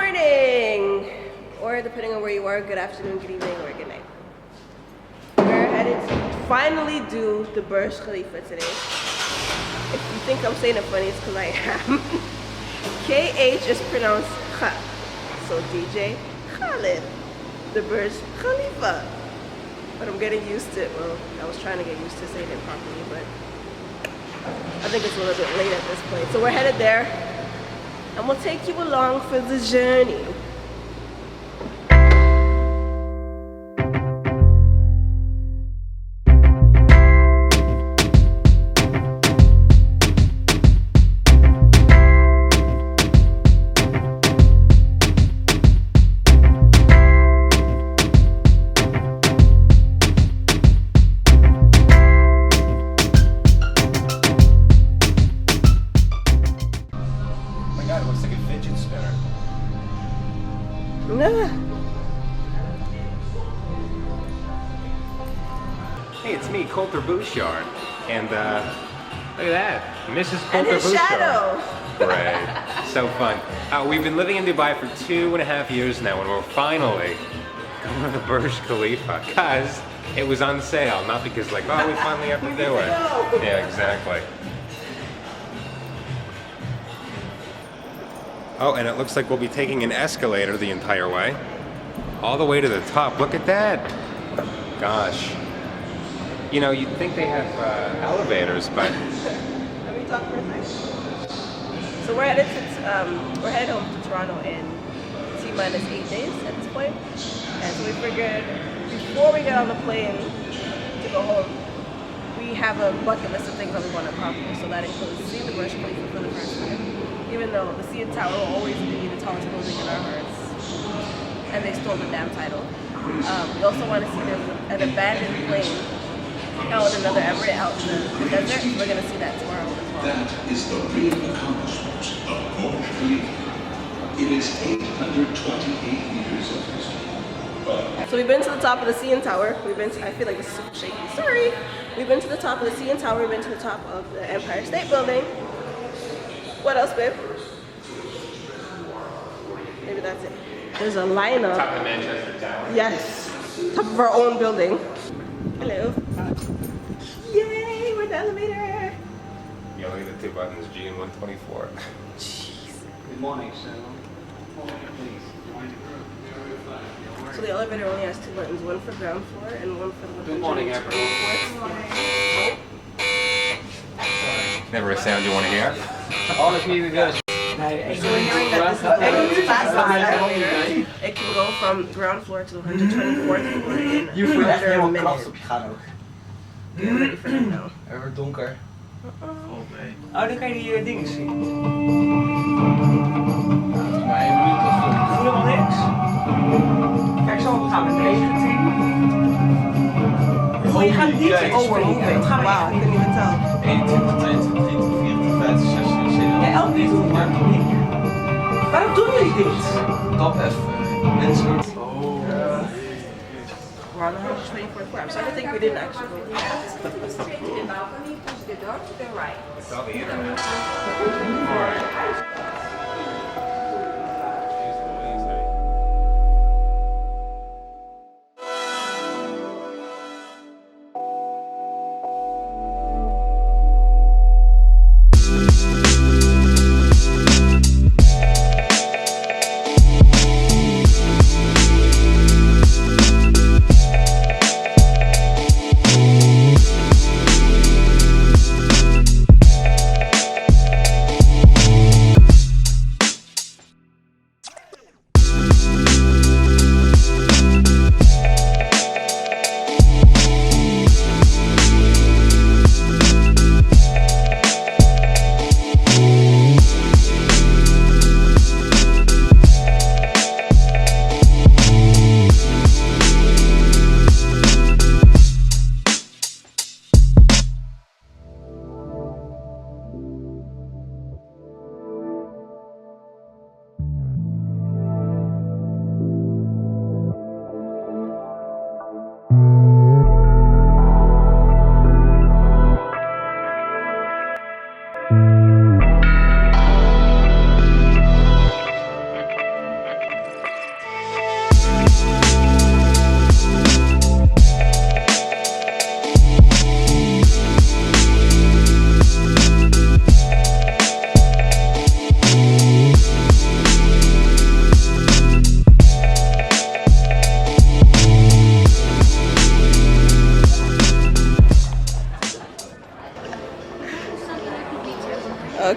morning, or depending on where you are, good afternoon, good evening, or good night. We're headed to finally do the Burj Khalifa today. If you think I'm saying it funny, it's because I am. KH is pronounced Kha. So DJ Khalid, the Burj Khalifa. But I'm getting used to it. Well, I was trying to get used to saying it properly, but I think it's a little bit late at this point. So we're headed there, and we'll take you along for the journey. Hey, it's me, Coulter Bouchard, and look at that, Mrs. And Coulter his Bouchard. shadow. Right, so fun. We've been living in Dubai for 2.5 years now, and we're finally going to the Burj Khalifa, because it was on sale, not because like, oh, we finally have to do it. Yeah, exactly. Oh, and it looks like we'll be taking an escalator the entire way. All the way to the top. Look at that. Gosh. You know, you'd think they have elevators, but... Let me talk for a second. So we're headed home to Toronto in T-minus 8 days at this point. And so we figured before we get on the plane to go home, we have a bucket list of things that we want to accomplish. So that includes seeing the Burj Khalifa for the first time. Even though the CN Tower will always be the tallest building in our hearts. And they stole the damn title. We also want to see an abandoned plane out in another Everett out in the desert. So we're going to see that tomorrow as well. That is the real accomplishment of Burj Khalifa. It is 828 years of history. So we've been to the top of the CN Tower. I feel like this is super shaky. Sorry. We've been to the top of the CN Tower. We've been to the top of the Empire State Building. What else, babe? Maybe that's it. There's a lineup. Top of Manchester Tower. Yes. Top of our own building. Hello. Yay, we're in the elevator. You only need the two buttons, G and 124. Jeez. Good morning, sir. Please. So the elevator only has two buttons, one for ground floor and one for the Good morning, everyone. Never a sound you want to hear. All of you guys. So we're hearing that this elevator it can go from ground floor to the 124th floor in under a minute. Get ready for that now. Er wordt donker. Oh, dan kan je die dingen zien. Maar 1 minuut of zo. Ik voel helemaal niks. Kijk, zo gaan we 19. Oh, je gaat niet overlopen. Wow, I couldn't even tell. 21, 22, 23, 24, 25, 26, 27. Ja, elk niet doen, maar niet. Waarom doen jullie dit? Tap even. Mensen. We're on the 124th floor. I'm starting to think we didn't actually go. The balcony, push the door to the right. It's all the internet.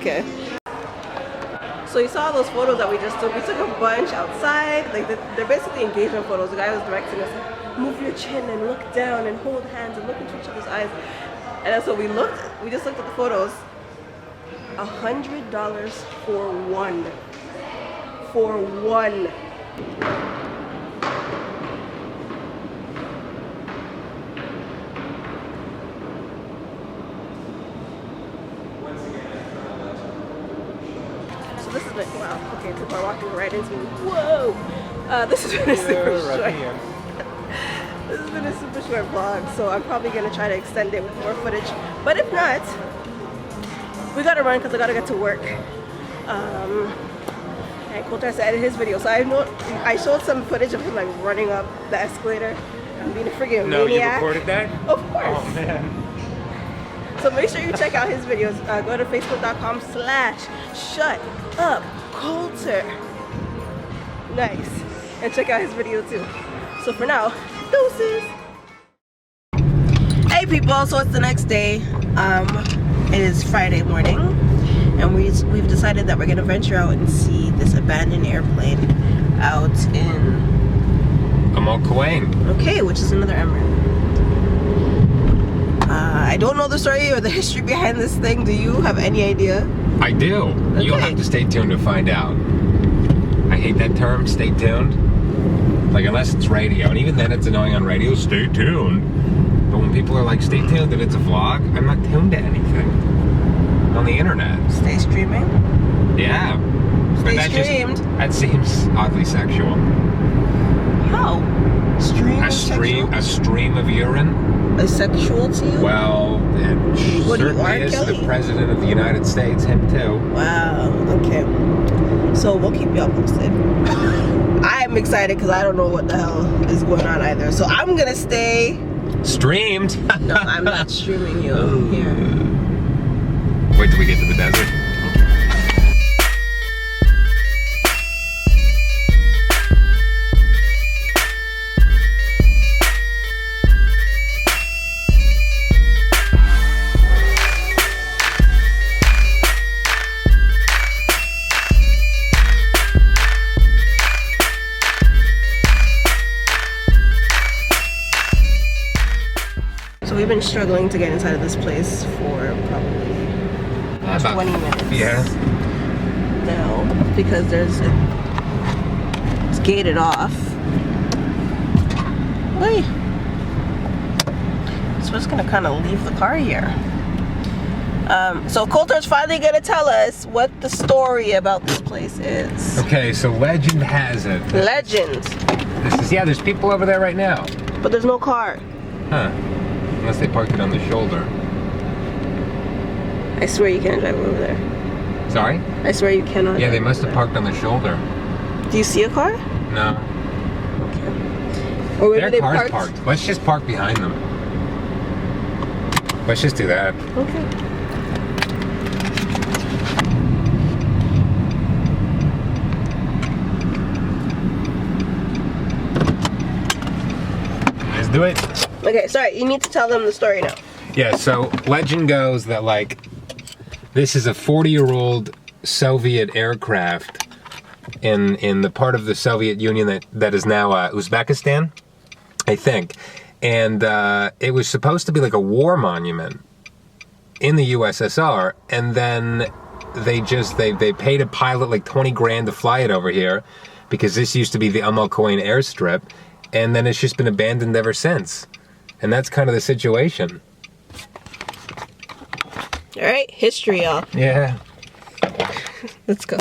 Okay. So you saw those photos that we just took. We took a bunch outside. Like they're basically engagement photos. The guy was directing us, like, move your chin and look down and hold hands and look into each other's eyes. And that's what we looked. We just looked at the photos. $100 for one. For one. So this has been, wow, okay, people are walking right into me. Whoa! This has been a super short. This has been a super short vlog, so I'm probably gonna try to extend it with more footage. But if not, we gotta run because I gotta get to work. And Coulter has to edit his video, so I showed some footage of him like running up the escalator and being a freaking No, you maniac. recorded that? Of course. Oh man. So make sure you check out his videos. Go to facebook.com/shutupcoulter. Nice. And check out his video too. So for now, deuces. Hey people, so it's the next day. It is Friday morning, and we've decided that we're gonna venture out and see this abandoned airplane out in Al Quwain. Okay, which is another emirate. I don't know the story or the history behind this thing. Do you have any idea? I do. Okay. You'll have to stay tuned to find out. I hate that term, stay tuned. Like, unless it's radio, and even then it's annoying on radio, stay tuned. But when people are like, stay tuned and it's a vlog, I'm not tuned to anything on the internet. Stay streaming. Yeah. Stay But streamed. That seems oddly sexual. How? Stream A stream of urine? is sexual to you? Well, it What do you certainly want, is to Kelly? the President of the United States, him too. Wow, okay. So we'll keep y'all posted. I'm excited because I don't know what the hell is going on either. So I'm gonna stay. Streamed? No, I'm not streaming you here. Wait till we get to the desert. So we've been struggling to get inside of this place for probably About 20 minutes. Yeah. Now, because it's gated off. Wait. So we're just gonna kind of leave the car here. So Coulter's finally gonna tell us what the story about this place is. Okay, so legend has it. Legend. There's people over there right now. But there's no car. Huh. Unless they parked it on the shoulder. I swear you can't drive over there. Sorry? I swear you cannot. Yeah, they drive must over have parked on the shoulder. there. Do you see a car? No. Okay. Or maybe Their they car's parked. Let's just park behind them. Let's just do that. Okay. Let's do it. Okay, sorry, you need to tell them the story now. Yeah, so legend goes that like this is a 40-year-old Soviet aircraft in the part of the Soviet Union that is now Uzbekistan, I think. And it was supposed to be like a war monument in the USSR, and then they paid a pilot like 20 grand to fly it over here because this used to be the Al Quwain airstrip, and then it's just been abandoned ever since. And that's kind of the situation. All right, history, y'all. Yeah. Let's go.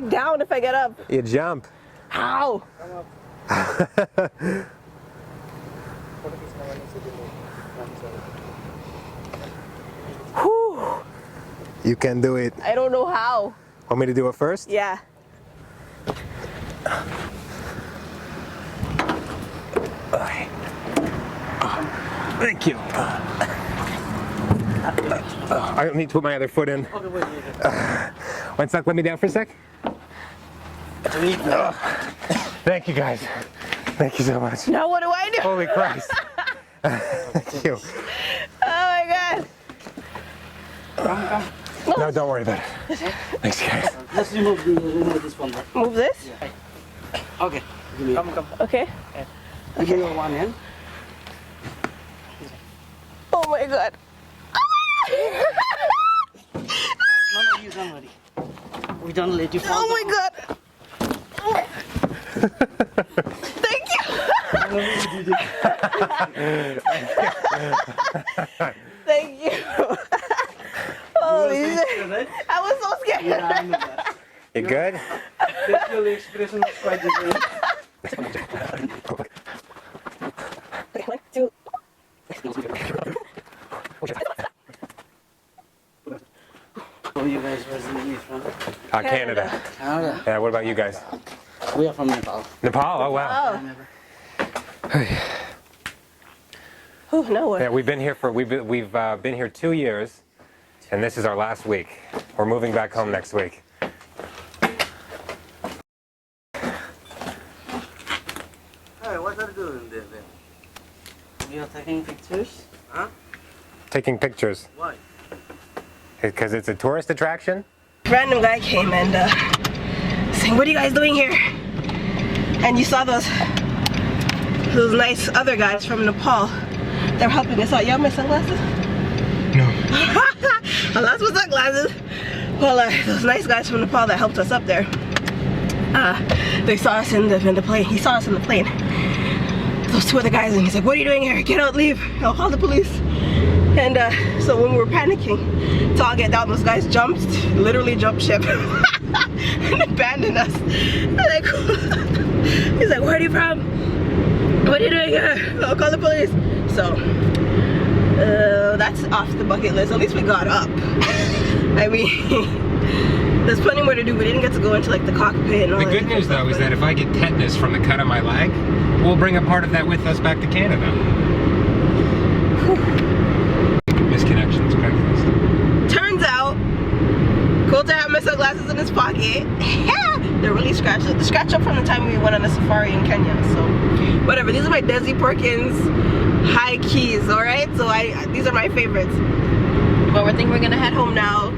back down if I get up. You jump. How? Whew. You can do it. I don't know how. Want me to do it first? Yeah. Okay. Thank you. I don't need to put my other foot in. Okay, wait. One sec, let me down for a sec. Thank you guys. Thank you so much. Now what do I do? Holy Christ. Thank you. Oh my God. Come. No, don't worry about it. Thanks, guys. Let's remove this one. Move this? Okay. Come. Okay. Give me your one hand. Oh my God. No, you done already. We don't let you fall Oh my down. God. Thank you. Thank you. Holy shit. I was so scared. Yeah, I know that. You good? Facial expression is quite different. Okay, 1, 2. So you guys originally from Canada. Canada. Yeah, what about you guys? We are from Nepal. Nepal? Oh, wow. Oh, no. Yeah, we've been here been here 2 years, and this is our last week. We're moving back home next week. Hey, what are you doing there then? We are taking pictures. Huh? Taking pictures. Why? Because it's a tourist attraction? Random guy came and saying, what are you guys doing here? And you saw those nice other guys from Nepal. They're helping us out. Y'all my sunglasses? No. I lost my sunglasses. Well, those nice guys from Nepal that helped us up there. They saw us in the plane. He saw us in the plane. Those two other guys, and he's like, what are you doing here? Get out, leave. I'll call the police. And so when we were panicking to all get down, those guys literally jumped ship and abandoned us. Like, he's like, where are you from? What are you doing here? I'll call the police. So that's off the bucket list. At least we got up. I mean, there's plenty more to do. We didn't get to go into like the cockpit and all The that good news though is that if I get tetanus from the cut on my leg, we'll bring a part of that with us back to Canada. Misconnections, Craigslist. Turns out, Coulter had my sunglasses in his pocket. They're really scratched up. The scratch up from the time we went on a safari in Kenya. So, whatever. These are my Desi Perkins high keys. All right. So these are my favorites. But we're thinking we're gonna head home now.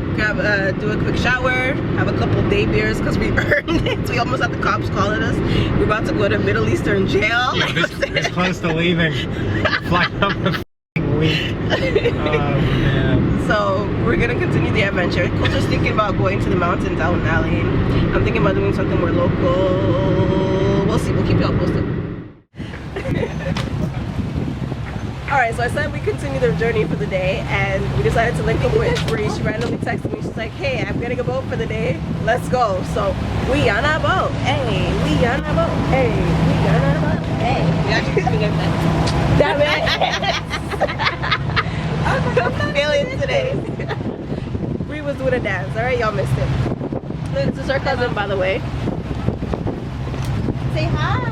Do a quick shower, have a couple day beers because we earned it. We almost had the cops calling us. We're about to go to Middle Eastern jail. Yeah, this close to leaving. Flying up the week. Oh man. So we're gonna continue the adventure. Coulter's thinking about going to the mountains out in Ali. I'm thinking about doing something more local. We'll see. We'll keep y'all posted. Alright, so I said we continue the journey for the day, and we decided to link up with Bree. She randomly texted me. She's like, hey, I'm getting a boat for the day. Let's go. So we on a boat. Hey, we on a boat. Hey, we on a boat. Hey. Damn it. I'm feeling today. Bree was doing a dance. Alright, y'all missed it. This is her cousin, by the way. Say hi.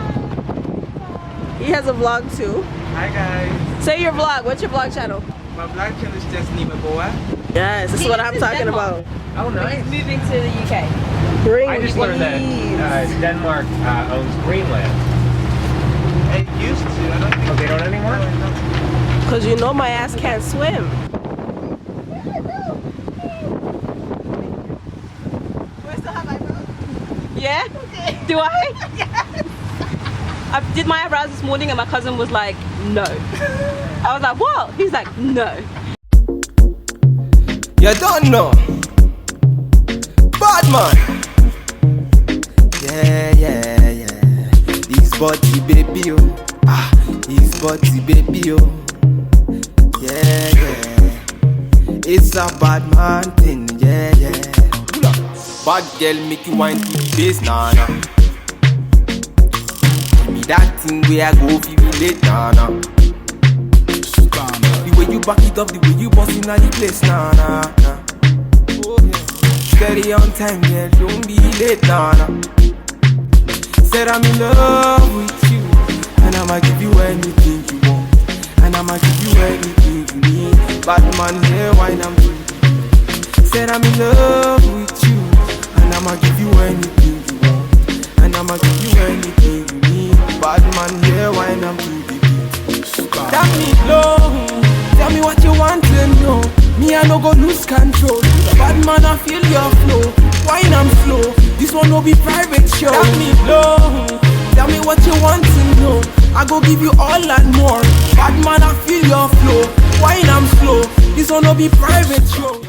He has a vlog too. Hi guys. Say your vlog. What's your vlog channel? My vlog channel is just Nima Boa. Yes, this is what I'm talking about. Oh nice. Moving to the UK. Bring I just learned that Denmark owns Greenland. It used to. I don't think Oh, they don't anymore? Because you know my ass can't swim. Yeah? Do I? Yes. I did my eyebrows this morning and my cousin was like, no. I was like, what? He's like, no. You don't know. Bad man. Yeah. This body baby, oh. Ah, his body baby, oh. Yeah. It's a bad man thing, yeah. bad girl make you wine to the bass, nah nah. Give me that thing where I go feel late, nah nah. The way you back it up, the way you bust in the place, nah nah nah. Steady on time, girl, don't be late, nah nah. Said I'm in love with you, and I'ma give you anything you want, and I'ma give you anything you need. Bad man here, wine I'm doing. Said I'm in love with you, and I'ma give you anything you want, and I'ma give you anything you need. Bad man here, wine I'm doing. Tell me low, tell me what you want to know. Me I no go lose control. Bad man I feel your flow, wine I'm slow. This one no be private show. Tell me low, tell me what you want to know. I go give you all and more. Bad man I feel your flow, wine I'm slow. This one no be private show.